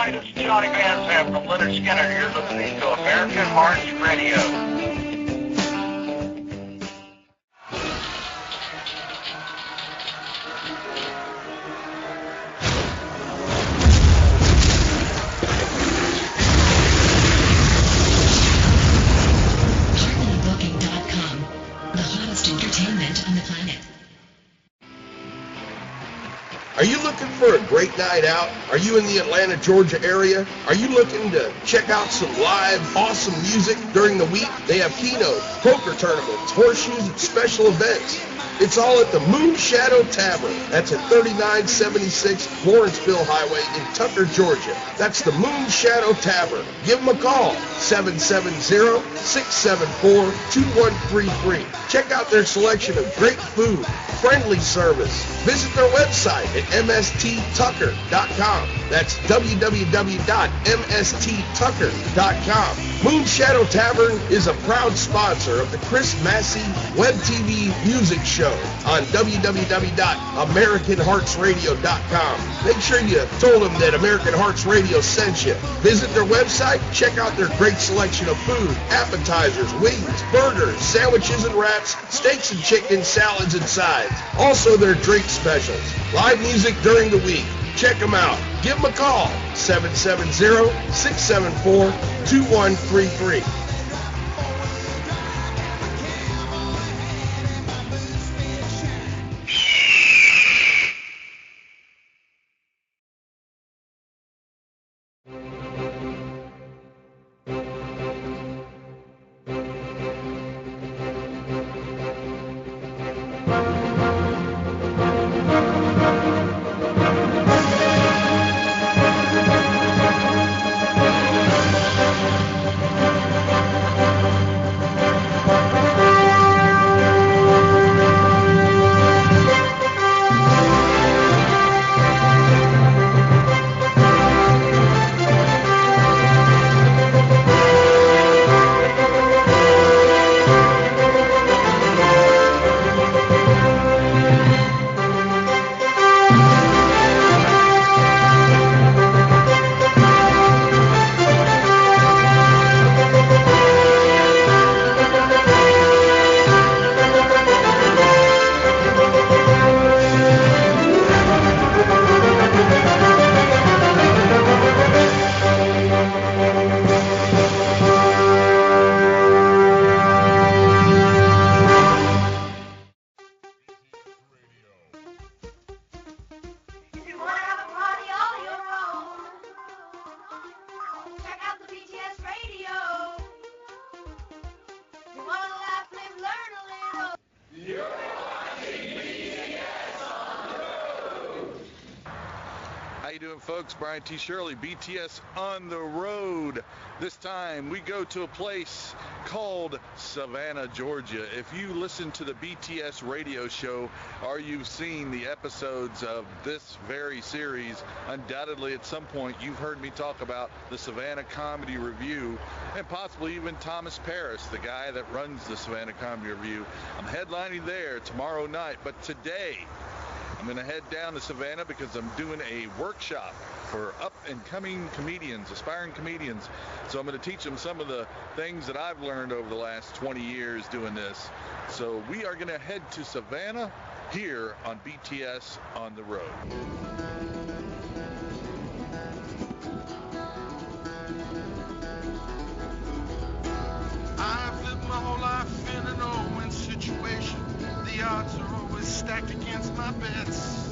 Hi, this is Johnny Van Zandt from Leonard Skinner. You're listening to American Hearts Radio. Are you looking for a great night out? Are you in the Atlanta, Georgia area? Are you looking to check out some live, awesome music during the week? They have keynote, poker tournaments, horseshoes, and special events. It's all at the Moon Shadow Tavern. That's at 3976 Lawrenceville Highway in Tucker, Georgia. That's the Moon Shadow Tavern. Give them a call, 770-674-2133. Check out their selection of great food, friendly service. Visit their website at msttucker.com. That's www.msttucker.com. Moon Shadow Tavern is a proud sponsor of the Chris Massey Web TV music show on www.americanheartsradio.com. Make sure you told them that American Hearts Radio sent you. Visit their website, check out their great selection of food, appetizers, wings, burgers, sandwiches and wraps, steaks and chicken, salads and sides. Also their drink specials. Live music during the week. Check them out. Give them a call, 770-674-2133. Brian T. Shirley, BTS on the road. This time we go to a place called Savannah, Georgia. If you listen to the BTS radio show or you've seen the episodes of this very series, undoubtedly at some point you've heard me talk about the Savannah Comedy Review and possibly even Thomas Paris, the guy that runs the Savannah Comedy Review. I'm headlining there tomorrow night, but today I'm going to head down to Savannah because I'm doing a workshop for up-and-coming comedians, aspiring comedians. So I'm going to teach them some of the things that I've learned over the last 20 years doing this. So we are going to head to Savannah here on BTS on the road. I've lived my whole life in an no-win situation. The odds are always stacked against my bets.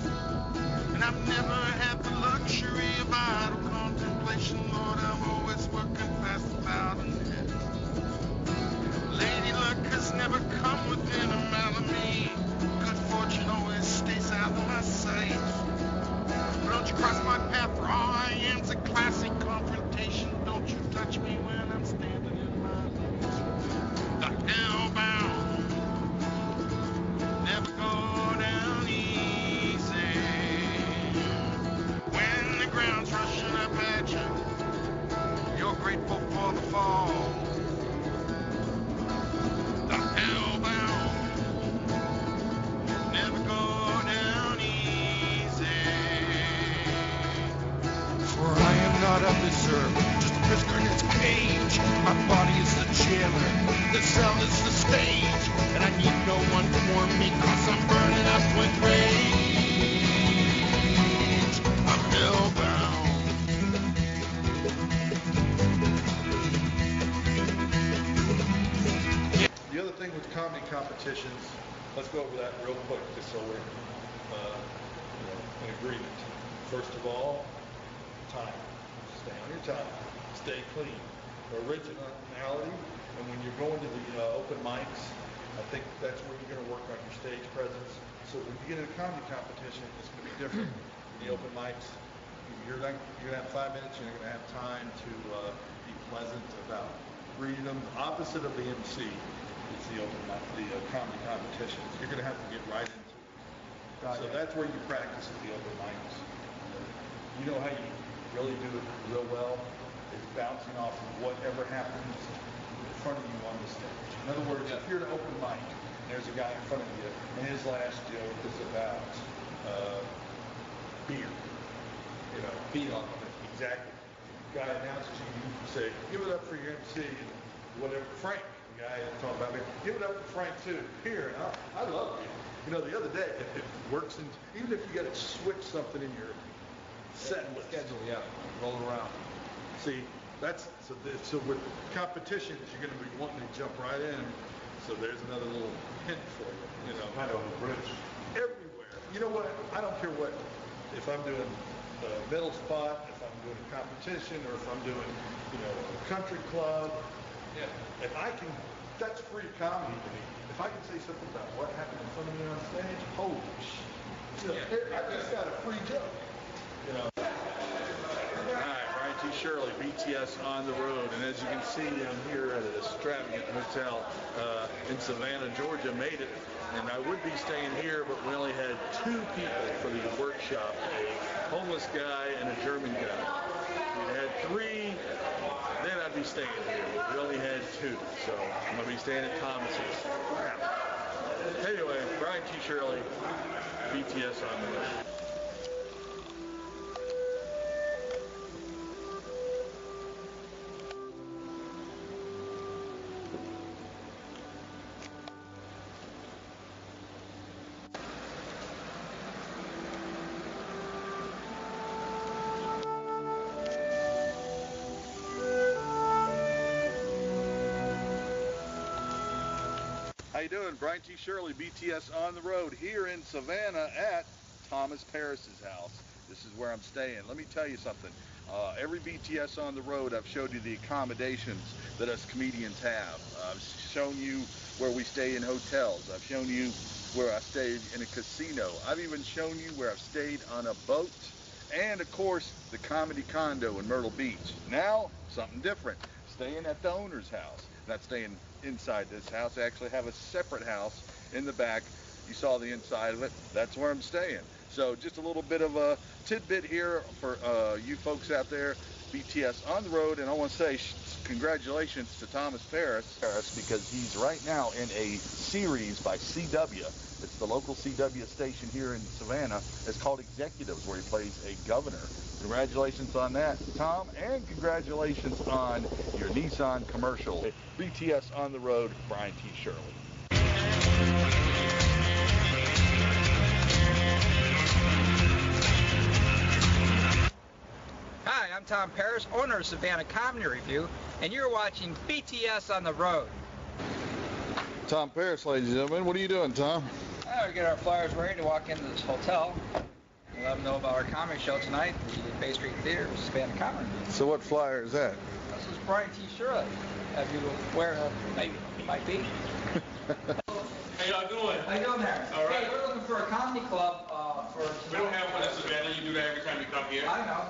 And I've never had the luxury of idle contemplation. Lord, I'm always working fast without a net. Lady luck has never come within a mile of me. Good fortune always stays out of my sight. Don't you cross my path, for all I am's a classic confrontation. Don't you touch me when I'm standing in my place. The hellbound never go down easy. When the ground's rushing up at you, you're grateful for the fall. The hellbound never go down easy. For I am not part of this earth, just a prisoner in its cage. My body is the jailer, the cell is the stage, and I need no one to warn me, cause I'm burning up with rage. I'm hellbound. The other thing with comedy competitions, let's go over that real quick, just so we're in agreement. First of all, time. Stay on your time. Stay clean. Originality, and when you're going to the open mics, I think that's where you're going to work on your stage presence. So when you get in a comedy competition, it's going to be different. In the open mics, you're going to have 5 minutes, and you're going to have time to be pleasant about reading them. The opposite of the MC is the open mic, the comedy competitions. You're going to have to get right into it. So that's where you practice at the open mics. You know how you really do it real well? It's bouncing off of whatever happens in front of you on the stage. In other words, if you're at an open mic, and there's a guy in front of you, and his last joke is about beer. You know, beer. Exactly. The guy announces you say, give it up for your MC, and whatever. Frank, the guy that's talking about beer, give it up for Frank too. Here, and I love beer. You know, the other day, it works, and even if you got to switch something in your set list. Schedule, yeah. Roll around. See, so with competitions, you're going to be wanting to jump right in. So there's another little hint for you. You know, Kind of a bridge. everywhere. You know what? I don't care what. If I'm doing a middle spot, if I'm doing a competition, or if I'm doing, a country club. Yeah. If I can, that's free comedy to me. If I can say something about what happened in front of me on stage, holy shit! I just got a free joke. You know. All right, Brian T. Shirley, BTS on the road, and as you can see, I'm here at an extravagant hotel in Savannah, Georgia. Made it, and I would be staying here, but we only had 2 people for the workshop: a homeless guy and a German guy. If we had 3, then I'd be staying here. But we only had 2, so I'm gonna be staying at Thomas's. Anyway, Brian T. Shirley, BTS on the road. How you doing? Brian T. Shirley, BTS on the road here in Savannah at Thomas Paris's house. This is where I'm staying. Let me tell you something. Every BTS on the road, I've showed you the accommodations that us comedians have. I've shown you where we stay in hotels. I've shown you where I stayed in a casino. I've even shown you where I've stayed on a boat. And of course, the comedy condo in Myrtle Beach. Now, something different. Staying at the owner's house. Not staying inside this house. I actually have a separate house in the back. You saw the inside of it. That's where I'm staying. So just a little bit of a tidbit here for you folks out there. BTS on the road, and I want to say congratulations to Thomas Paris because he's right now in a series by CW. It's the local CW station here in Savannah. It's called Executives, where he plays a governor. Congratulations on that, Tom, and congratulations on your Nissan commercial. BTS on the road, Brian T. Shirley. Hi, I'm Tom Paris, owner of Savannah Comedy Review, and you're watching BTS on the road. Tom Paris, ladies and gentlemen. What are you doing, Tom? We get our flyers ready to walk into this hotel. And let them know about our comedy show tonight, the Bay Street Theater, Savannah Comedy Review. So what flyer is that? This is Brian T. Shirley. Have you aware of maybe he might be? How y'all doing? How you doing there? All right. Hey, we're looking for a comedy club for We don't have one in Savannah. You do that every time you come here. I know.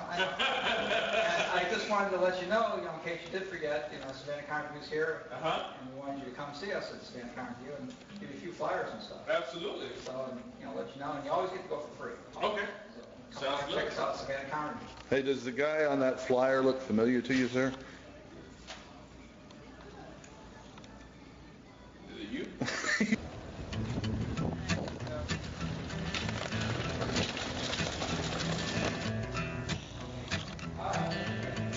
And I just wanted to let you know, in case you did forget, Savannah Comedy Review's here. Uh-huh. And we wanted you to come see us at Savannah Comedy Review and give you a few flyers and stuff. Absolutely. So, let you know, and you always get to go for free. Okay. So, Sounds check good. us out, Savannah Comedy Review. Hey, does the guy on that flyer look familiar to you, sir? Is it you? Hi.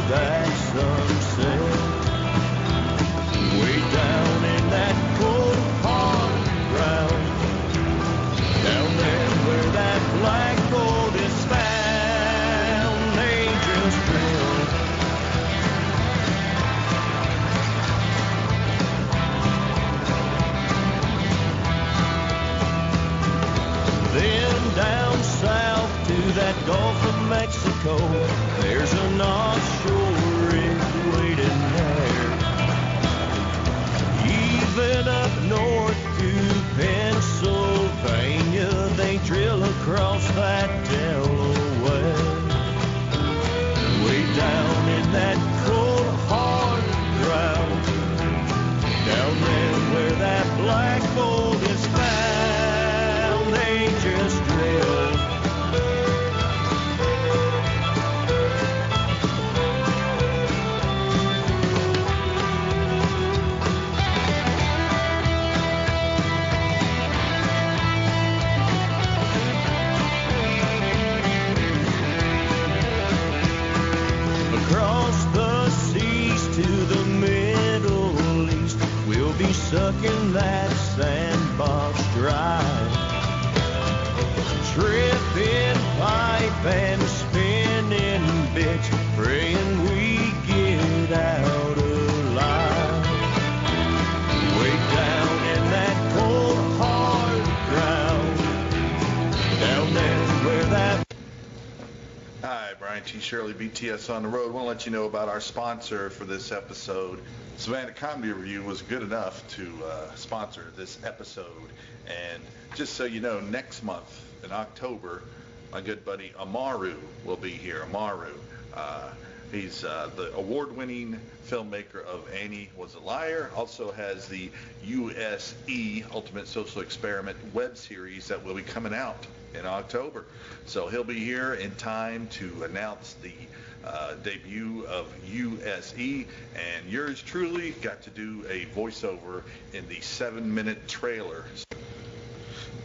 that sunset. Way down in that cold, hard ground. Down there where that black gold is found, they just drill. Then down south to that Gulf of Mexico, there's an offshore rig waiting there. Even up north to Pennsylvania, they drill across that Delaware. Way down in that cold, hard ground, down there where that black gold is found, they just drill. Across the seas to the Middle East, we'll be sucking that sandbox dry. Tripping pipe and spinning bits, praying we get out alive. Way down in that cold, hard ground, down there where that... Hi, Brian T. Shirley, BTS on the road. I want to let you know about our sponsor for this episode. Savannah Comedy Review was good enough to sponsor this episode. And just so you know, next month in October, my good buddy Amaru will be here. Amaru. He's the award-winning filmmaker of Annie Was a Liar. Also has the USE, Ultimate Social Experiment web series that will be coming out in October. So he'll be here in time to announce the debut of USE, and yours truly got to do a voiceover in the 7-minute trailer.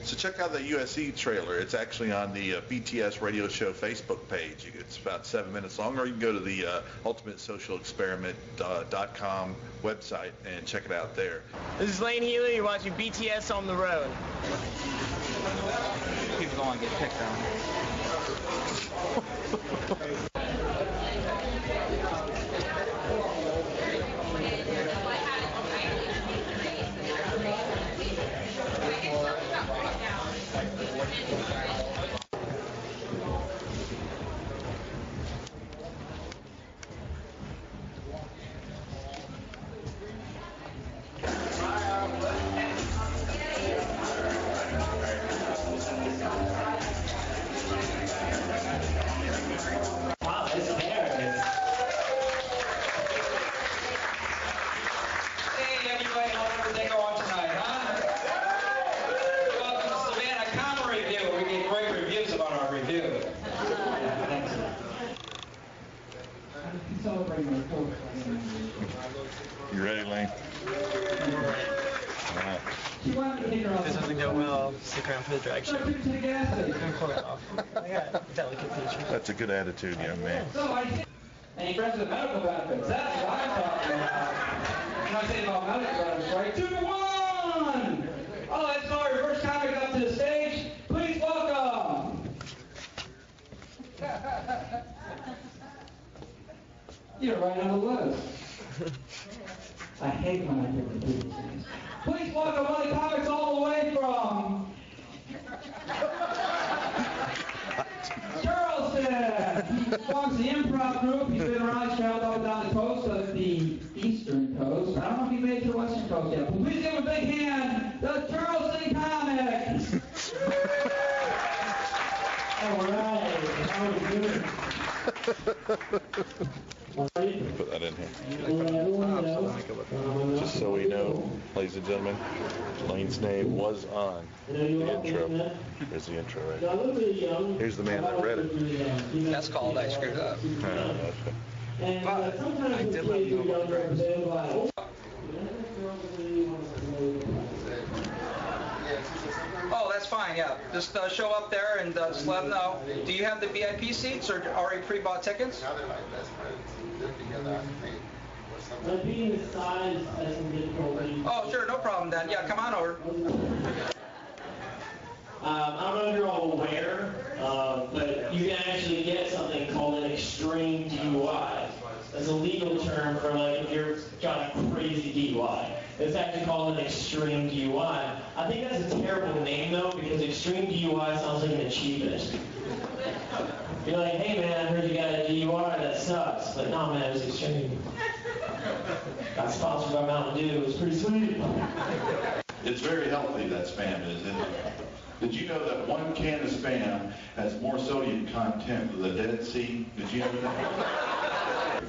So check out the USE trailer. It's actually on the BTS Radio Show Facebook page. It's about 7 minutes long, or you can go to the ultimatesocialexperiment.com website and check it out there. This is Lane Healy. You're watching BTS on the road. People don't want to get picked on. You ready, Lane? If this doesn't go well, I'll stick around for the drag show. I'm pull it off. I got a delicate feature. That's a good attitude, young man. Any friends with medical benefits? That's what I'm talking about. I'm not saying about medical benefits, right? 2 to 1! Oh, let's call our first comic up to the stage. Please welcome. You're right on the list. I hate when I hear the people. Please welcome one of the comics all the way from Charleston. He forms the improv group. He's been around, he's traveled up and down the coast of the eastern coast. I don't know if he made it to the western coast yet, but please give him a big hand, the Charleston Comics. All right, how are you doing? Put that in here. Just so we know, ladies and gentlemen, Lane's name was on the intro. There's the intro right here. Here's the man that read it. That's called I screwed up. But I did let you know about the drag. Oh, that's fine, yeah. Just show up there and just let them know. Do you have the VIP seats or already pre-bought tickets? but being the size has some difficulty. Oh, sure, no problem, Dan. Yeah, come on over. I don't know if you're all aware, but you can actually get something called an extreme DUI. That's a legal term for like if you're got a crazy DUI. It's actually called an extreme DUI. I think that's a terrible name though, because extreme DUI sounds like an achievement. You're like, hey man, I heard you got a DUI, that sucks. But no man, it was extreme. Got sponsored by Mountain Dew, it was pretty sweet. It's very healthy, that Spam is, isn't it? Did you know that 1 can of Spam has more sodium content than the Dead Sea? Did you know that?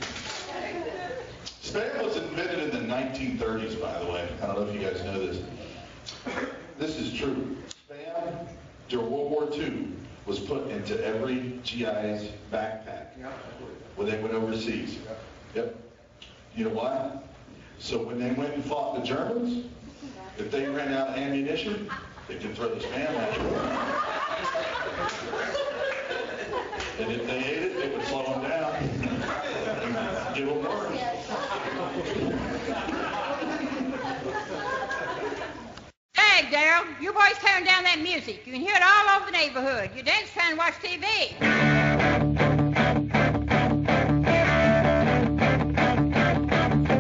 Spam was invented in the 1930s, by the way. I don't know if you guys know this. This is true. Spam, during World War II, was put into every GI's backpack when they went overseas. Yep. You know why? So when they went and fought the Germans, if they ran out of ammunition, they could throw the Spam at you. And if they ate it, it would slow them down and give them worse. Hey, Daryl, you boys turn down that music. You can hear it all over the neighborhood. Your dad's trying to watch TV.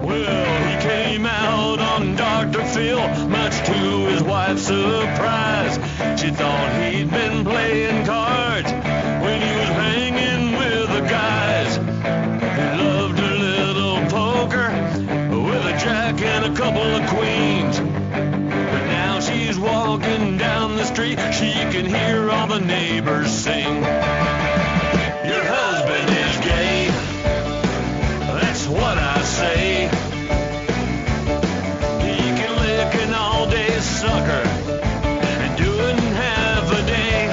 Well, he came out on Dr. Phil, much to his wife's surprise. She thought he'd been playing cards when he was hanging with the guys. He loved a little poker with a jack and a couple of queens. But now she's walking down the street, she can hear all the neighbors sing. Your husband is gay, that's what I say. He can lick an all-day sucker and do it in half a day.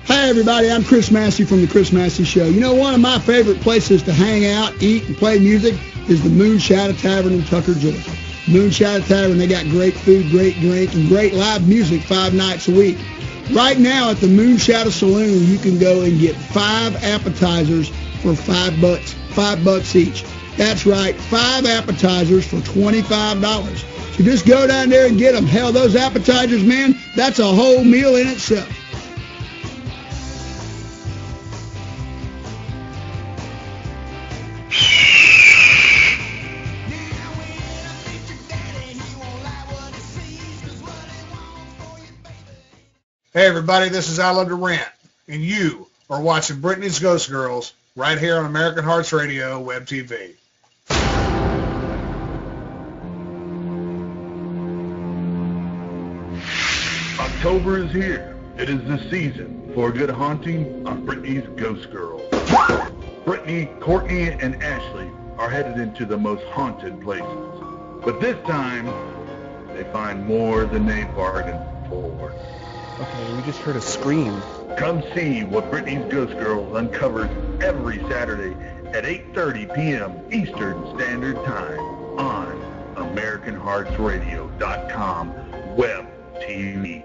Hi everybody, I'm Chris Massey from The Chris Massey Show. You know, one of my favorite places to hang out, eat, and play music is the Moonshadow Tavern in Tucker, Georgia. Moonshadow Tavern, they got great food, great drink, and great live music 5 nights a week. Right now at the Moonshadow Saloon, you can go and get 5 appetizers for $5, $5 each. That's right, 5 appetizers for $25. So just go down there and get them. Hell, those appetizers, man, that's a whole meal in itself. Hey everybody, this is Alan Durant, and you are watching Brittany's Ghost Girls right here on American Hearts Radio Web TV. October is here. It is the season for a good haunting on Brittany's Ghost Girls. Brittany, Courtney, and Ashley are headed into the most haunted places. But this time, they find more than they bargained for. Okay, we just heard a scream. Come see what Brittany's Ghost Girls uncovers every Saturday at 8:30 p.m. Eastern Standard Time on AmericanHeartsRadio.com Web TV.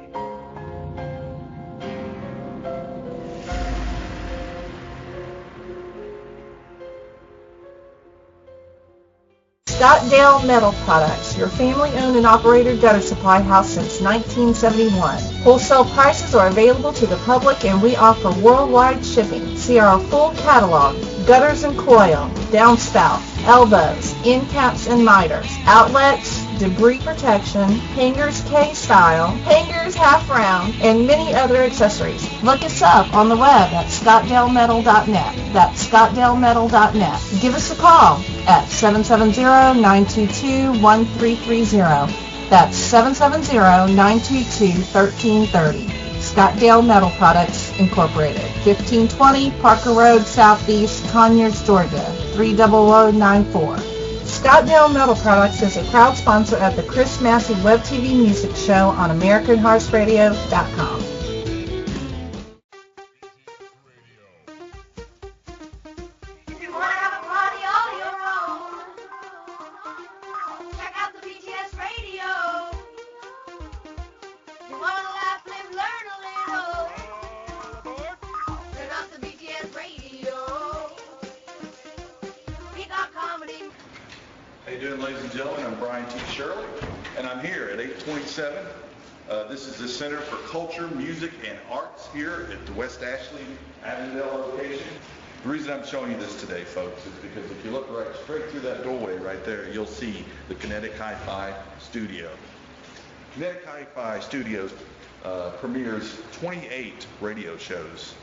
Scottdale Metal Products, your family-owned and operated gutter supply house since 1971. Wholesale prices are available to the public and we offer worldwide shipping. See our full catalog: gutters and coil, downspout, elbows, end caps and miters, outlets, debris protection, hangers K-style, hangers half-round, and many other accessories. Look us up on the web at scottdalemetal.net. That's scottdalemetal.net. Give us a call at 770-922-1330. That's 770-922-1330. Scottdale Metal Products, Incorporated, 1520 Parker Road, Southeast, Conyers, Georgia, 30094. Scottdale Metal Products is a proud sponsor of the Chris Massey Web TV Music Show on AmericanHeartsRadio.com. If you want to have a party all your own, check out the BTS radio. You want to laugh, live, learn a little, turn out the BTS radio. We got comedy. How you doing, ladies and gentlemen? I'm Brian T. Shirley, and I'm here at 827. This is the Center for Culture, Music, and Arts here at the West Ashley, Avondale location. The reason I'm showing you this today, folks, is because if you look right straight through that doorway right there, you'll see the Kinetic Hi-Fi Studio. Kinetic Hi-Fi Studios premieres 28 radio shows.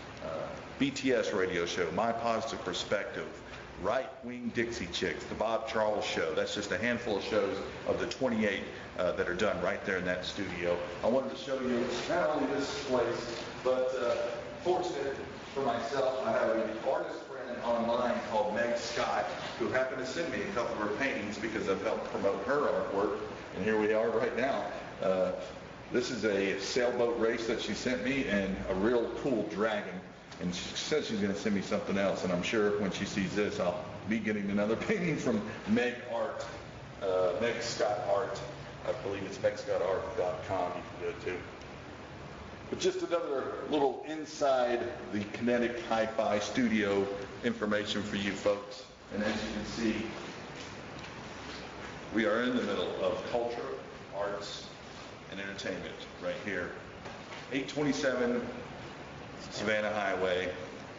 BTS radio show, My Positive Perspective, Right Wing Dixie Chicks, The Bob Charles Show. That's just a handful of shows of the 28 that are done right there in that studio. I wanted to show you not only this place, but fortunate for myself, I have an artist friend online called Meg Scott, who happened to send me a couple of her paintings because I've helped promote her artwork. And here we are right now. This is a sailboat race that she sent me and a real cool dragon. And she said she's going to send me something else, and I'm sure when she sees this, I'll be getting another painting from Meg Art, Meg Scott Art. I believe it's megscottart.com. You can go to. But just another little inside the Kinetic Hi-Fi Studio information for you folks. And as you can see, we are in the middle of culture, arts, and entertainment right here. 827 Savannah Highway,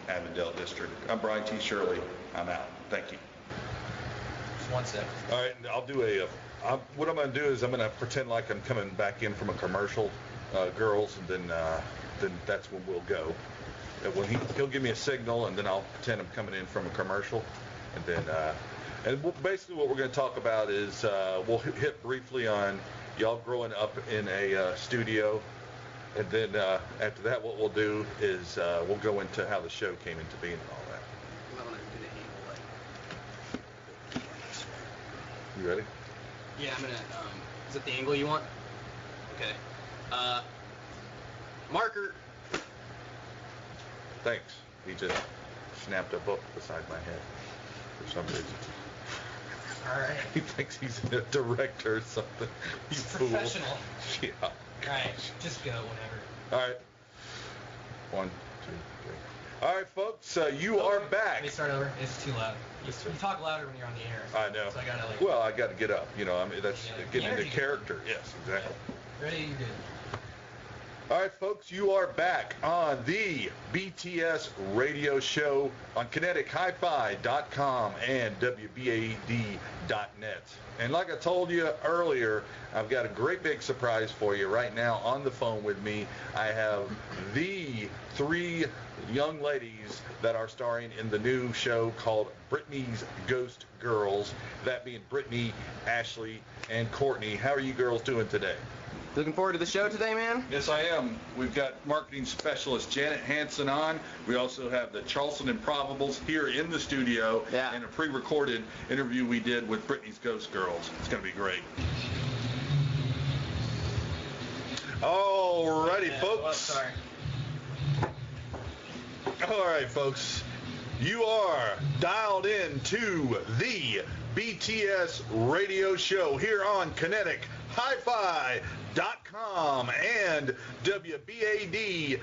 Avondale District. I'm Brian T. Shirley. I'm out. Thank you. Just 1 second. All right, I'll do what I'm going to do is I'm going to pretend like I'm coming back in from a commercial, girls, and then that's when we'll go. And when he'll give me a signal, and then I'll pretend I'm coming in from a commercial, and then basically what we're going to talk about is we'll hit briefly on y'all growing up in a studio. And then after that, what we'll do is we'll go into how the show came into being and all that. You ready? Yeah, I'm gonna. Is that the angle you want? Okay. Marker. Thanks. He just snapped a book beside my head for some reason. All right. He thinks he's a director or something. You fool. Professional. Yeah. All right, just go whenever. All right. 1, 2, 3. All right, folks, you are back. Let me start over. It's too loud. You talk louder when you're on the air. I know. So I gotta Well, I got to get up. You know, I mean, that's getting into character. Yes, exactly. Ready? You're good. All right, folks, you are back on the BTS radio show on KineticHiFi.com and WBAD.net. And like I told you earlier, I've got a great big surprise for you right now on the phone with me. I have the 3 young ladies that are starring in the new show called Brittany's Ghost Girls, that being Brittany, Ashley, and Courtney. How are you girls doing today? Looking forward to the show today, man? Yes, I am. We've got marketing specialist Janet Hansen on. We also have the Charleston Improbables here in the studio, and a pre-recorded interview we did with Brittany's Ghost Girls. It's going to be great. All righty, folks. Oh, sorry. All right, folks. You are dialed in to the BTS radio show here on KineticHiFi.com and WBAD.net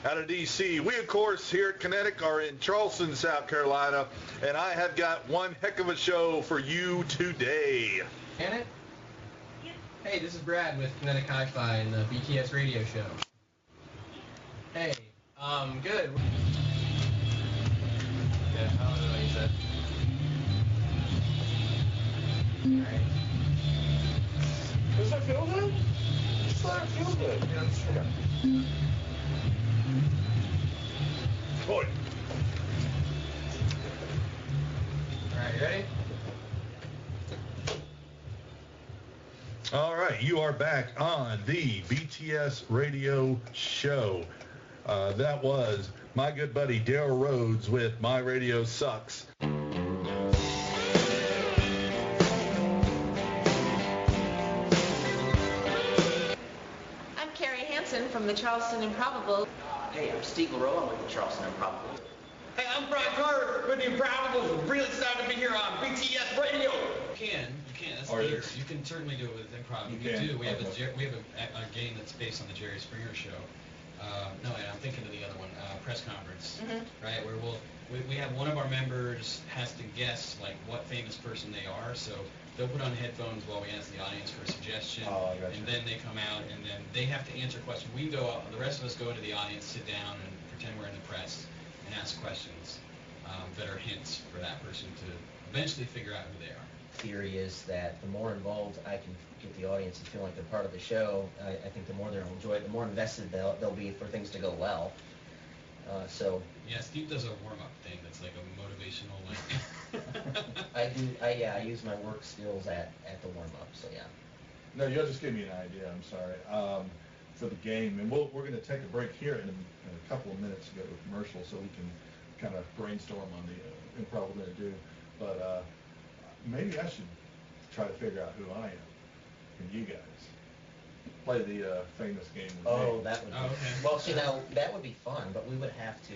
out of D.C. We, of course, here at Kinetic are in Charleston, South Carolina, and I have got one heck of a show for you today. Janet? Hey, this is Brad with Kinetic Hi-Fi and the BTS radio show. Hey, good. Yeah, I don't know what you said. Alright. Does that feel good? Just let it feel good. Yeah, that's true. Boy. Alright, you ready? All right, you are back on the BTS radio show. That was my good buddy Daryl Rhodes with My Radio Sucks. I'm Carrie Hansen from the Charleston Improbables. Hey, I'm Steve LaRoe. I'm with the Charleston Improbables. Hey, I'm Brian Carter with the Improbables. We're really excited to be here on BTS Radio. You can. That's Are you can certainly do it with improv. You We can? do. We have Okay. a game that's based on the Jerry Springer show. No, I'm thinking of the other one, press conference, right? Where we have one of our members has to guess guess like what famous person they are. So they'll put on headphones while we ask the audience for a suggestion, and then they come out and then they have to answer questions. We go out, the rest of us go into the audience, sit down, and pretend we're in the press and ask questions that are hints for that person to eventually figure out who they are. Theory is that the more involved I can get the audience to feel like they're part of the show, I think the more they'll enjoy it, the more invested they'll be for things to go well. So yeah, Steve does a warm-up thing that's like a motivational like. I use my work skills at the warm-up. So yeah. No, you'll just give me an idea. I'm sorry. For the game, and we're going to take a break here in a couple of minutes to go to a commercial, so we can kind of brainstorm on the improv we're going to do. But maybe I should try to figure out who I am, and you guys play the famous game with me. Oh, that would be. Okay. Well, see, now that would be fun, but we would have to.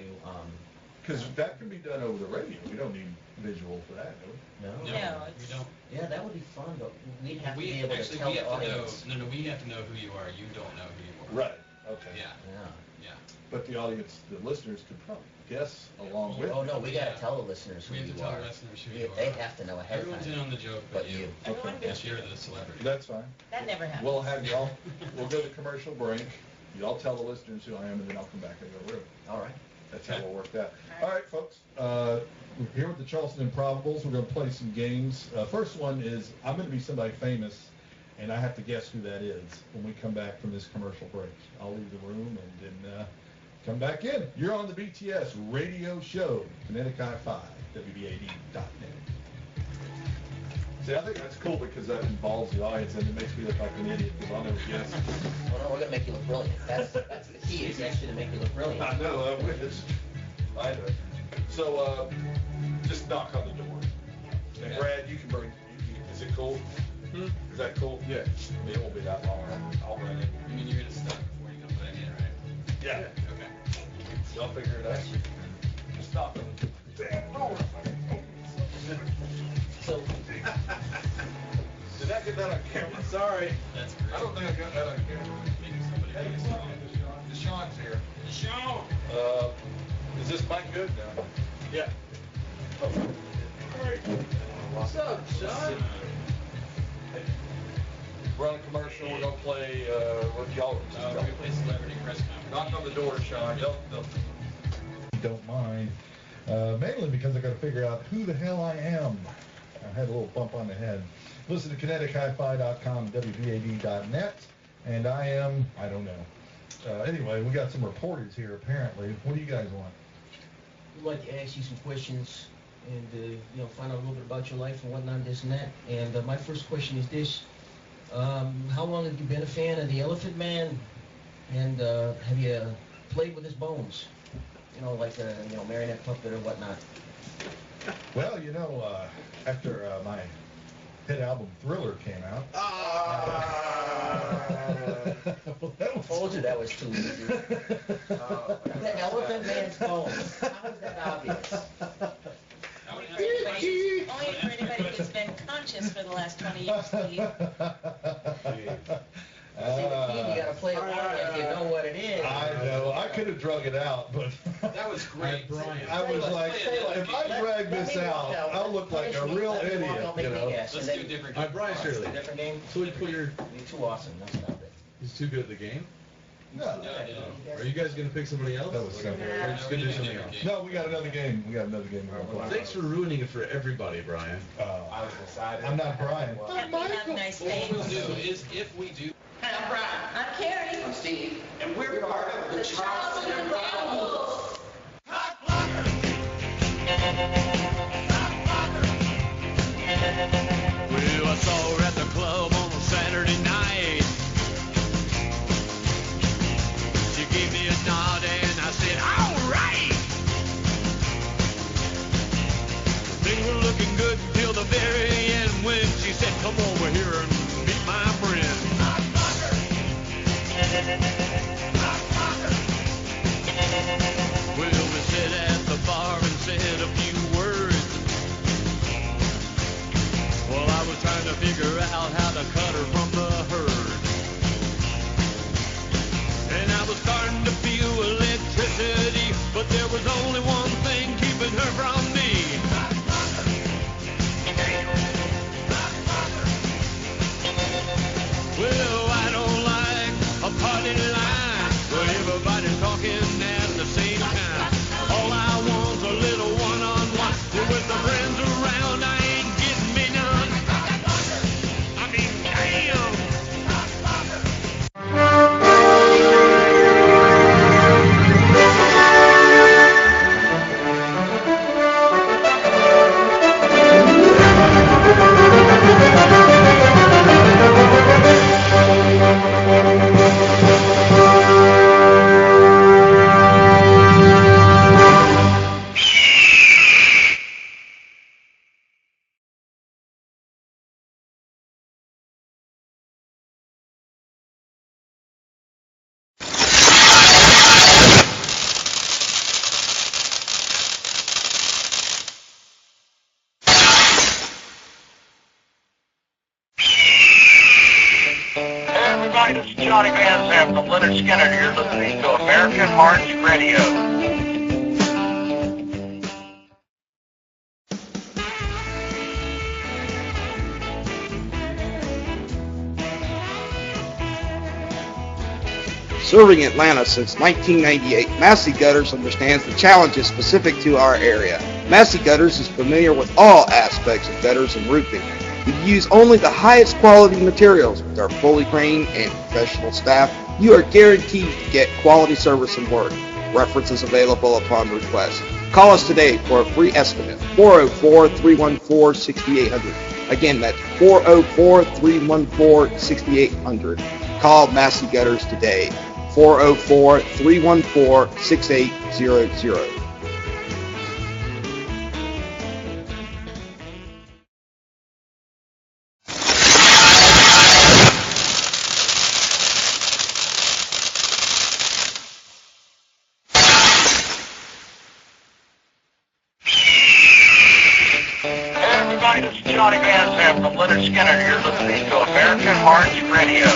Because that can be done over the radio. We don't need visual for that, do we? No. No, we don't. Yeah, that would be fun, but we'd have to be able to tell the audience. No, we have to know who you are. You don't know who you are. Right. Okay. Yeah. But the audience, the listeners, could probably guess along with. Oh no, we got to tell the listeners who we have you to tell are. the listeners who you are. They have to know ahead of time. Everyone's in on the joke, but you. Okay. Yes, you're the celebrity. That's fine. That never happens. We'll have y'all. We'll go to commercial break. Y'all tell the listeners who I am, and then I'll come back and go room. All right. That's how we'll work that. All right, folks. We're here with the Charleston Improbables. We're going to play some games. First one is I'm going to be somebody famous, and I have to guess who that is when we come back from this commercial break. I'll leave the room and then come back in. You're on the BTS radio show, Kinetic Hi-Fi, WBAD.net. See, I think that's cool because that involves the audience and it makes me look like an idiot because I'll never guess. Well, no, we're going to make you look brilliant. That's the key is actually to make you look brilliant. I know, I wish. I know. So, just knock on the door. And Brad, you can bring, is it cool? Is that cool? Yeah. It won't be that long. I'll run it. You mean you're going to stop before you come back in, right? Yeah. Okay. Y'all figure it out. Just knock on the damn door. So, did that get that on camera? Sorry. That's great. I don't think I got that on camera. Hey, Deshaun's here. Deshaun! Is this mic good now? Yeah. What's up, Sean? We're on a commercial. We're going to play, what y'all We're going to play Celebrity Press Conference. Knock on the door, Sean. Don't mind. Mainly because I got to figure out who the hell I am. I had a little bump on the head. Listen to KineticHiFi.com, WBAD.net, and I don't know. Anyway, we got some reporters here apparently. What do you guys want? we'd like to ask you some questions and find out a little bit about your life and whatnot, this and that. And my first question is this: how long have you been a fan of the Elephant Man? And have you played with his bones? Like a marionette puppet or whatnot. Well, after my hit album Thriller came out. Told you that was too easy. The Elephant Man's bones. How is that obvious? Only for anybody who's been conscious for the last 20 years, Steve. See, the key, you gotta play it along like you know what it is. I know. I could have drug it out, but that was great, Brian. I was like, if I drag this out, I'll look like a real idiot. Let's do a different game. All right, Brian Shirley. Different game. So you put your. You're too awesome. Don't stop it. He's too good at the game. No. Are you guys gonna pick somebody else? That was simple. Or are you just gonna do something else? No, we got another game. Well, thanks for ruining it for everybody, Brian. I was excited. I'm not Brian. Have nice What we'll things. do is if we do. Hey, I'm Brian. I'm Carrie. I'm Steve. And we're part of the Charleston Improbables. Well, I saw her at the club on a Saturday night. She gave me a nod and I said, all right. Things were looking good until the very end when she said, come over here and meet my friend. Well, we sat at the bar and said a few words. Well, I was trying to figure out how to cut her from the herd. And I was starting to feel electricity, but there was only one thing keeping her from me. Everybody, this is Johnny Van Zandt from Leonard Skinner. You're listening to American Hearts Radio. Serving Atlanta since 1998, Massey Gutters understands the challenges specific to our area. Massey Gutters is familiar with all aspects of gutters and roofing. We use only the highest quality materials. With our fully trained and professional staff, you are guaranteed to get quality service and work. References available upon request. Call us today for a free estimate, 404-314-6800. Again, that's 404-314-6800. Call Massey Gutters today. 404-314-6800. Everybody, this is Johnny Van Zandt from Leonard Skinner. You're listening to American Hearts Radio.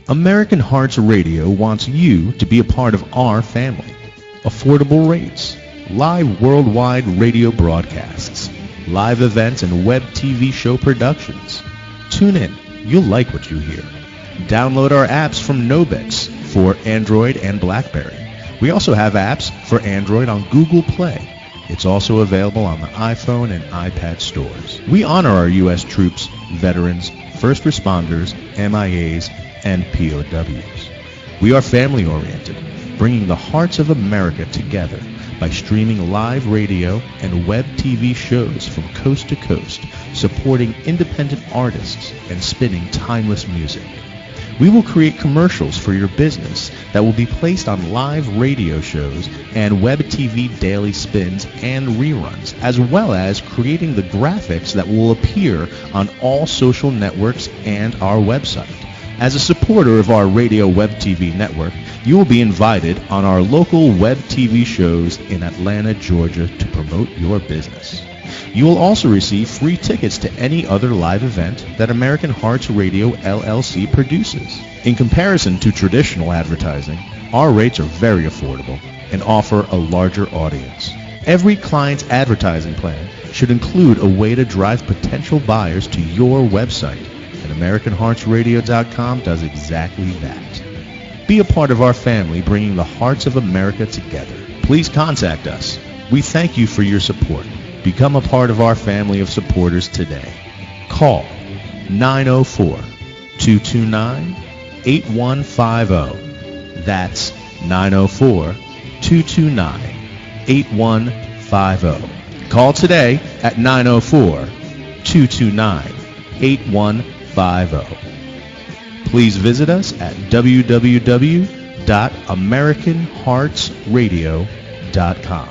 American Hearts Radio wants you to be a part of our family. Affordable rates, live worldwide radio broadcasts, live events and web TV show productions. Tune in. You'll like what you hear. Download our apps from Nobix for Android and BlackBerry. We also have apps for Android on Google Play. It's also available on the iPhone and iPad stores. We honor our U.S. troops, veterans, first responders, MIAs, and POWs. We are family-oriented, bringing the hearts of America together by streaming live radio and web TV shows from coast to coast, supporting independent artists and spinning timeless music. We will create commercials for your business that will be placed on live radio shows and web TV daily spins and reruns, as well as creating the graphics that will appear on all social networks and our website. As a supporter of our radio web TV network, you will be invited on our local web TV shows in Atlanta, Georgia to promote your business. You will also receive free tickets to any other live event that American Hearts Radio LLC produces. In comparison to traditional advertising, our rates are very affordable and offer a larger audience. Every client's advertising plan should include a way to drive potential buyers to your website. And AmericanHeartsRadio.com does exactly that. Be a part of our family, bringing the hearts of America together. Please contact us. We thank you for your support. Become a part of our family of supporters today. Call 904-229-8150. That's 904-229-8150. Call today at 904-229-8150. Please visit us at www.americanheartsradio.com.